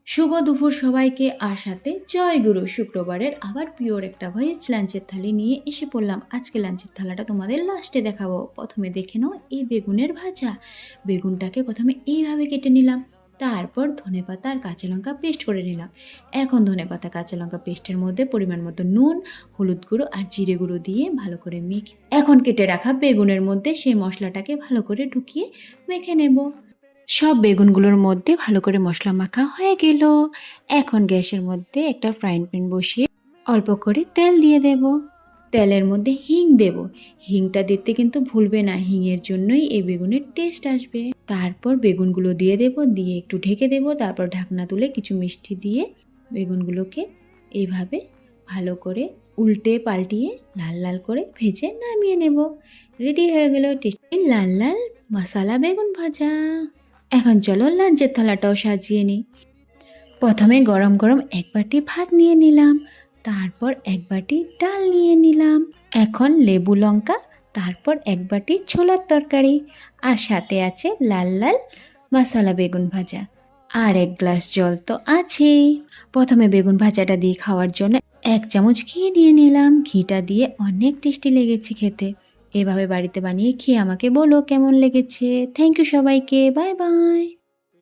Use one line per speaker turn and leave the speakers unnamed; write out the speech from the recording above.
শুভ দুপুর সবাইকে, আর সাথে জয় গুরু। শুক্রবারের আবার পিওর একটা ভয়েস লাঞ্চের থালি নিয়ে এসে পড়লাম। আজকে লাঞ্চের থালাটা তোমাদের লাস্টে দেখাবো। প্রথমে দেখে নাও এই বেগুনের ভাজা। বেগুনটাকে প্রথমে এইভাবে কেটে নিলাম, তারপর ধনেপাতা আর কাঁচা লঙ্কা পেস্ট করে নিলাম। এখন ধনেপাতা কাঁচা লঙ্কা পেস্টের মধ্যে পরিমাণ মতো নুন, হলুদ গুঁড়ো আর জিরে গুঁড়ো দিয়ে ভালো করে মেখে এখন কেটে রাখা বেগুনের মধ্যে সেই মশলাটাকে ভালো করে ঢুকিয়ে মেখে নেব। সব বেগুনগুলোর মধ্যে ভালো করে মশলা মাখা হয়ে গেল। এখন গ্যাসের মধ্যে একটা ফ্রাইং প্যান বসিয়ে অল্প করে তেল দিয়ে দেব। তেলের মধ্যে হিং দেব। হিংটা দিতে কিন্তু ভুলবে না, হিংয়ের জন্যই এই বেগুনের টেস্ট আসবে। তারপর বেগুনগুলো দিয়ে দেব, দিয়ে একটু ঢেকে দেব। তারপর ঢাকনা তুলে কিছু মিষ্টি দিয়ে বেগুনগুলোকে এইভাবে ভালো করে উল্টে পাল্টিয়ে লাল লাল করে ভেজে নামিয়ে নেব। রেডি হয়ে গেল টেস্টি লাল লাল মশালা বেগুন ভাজা। এখন চলো লাঞ্চের থালাটাও সাজিয়ে নিই। প্রথমে গরম গরম এক বাটি ভাত নিয়ে নিলাম, তারপর এক বাটি ডাল নিয়ে নিলাম, এখন লেবু লঙ্কা, তারপর এক বাটি ছোলার তরকারি, আর সাথে আছে লাল লাল মশালা বেগুন ভাজা, আর এক গ্লাস জল তো আছেই। প্রথমে বেগুন ভাজাটা দিয়ে খাওয়ার জন্য এক চামচ ঘি নিয়ে নিলাম। ঘিটা দিয়ে অনেক টেস্টি লেগেছে খেতে। এভাবে বাড়িতে বানিয়ে খেয়ে আমাকে বলো কেমন লেগেছে। থ্যাংক ইউ সবাইকে, বাই বাই।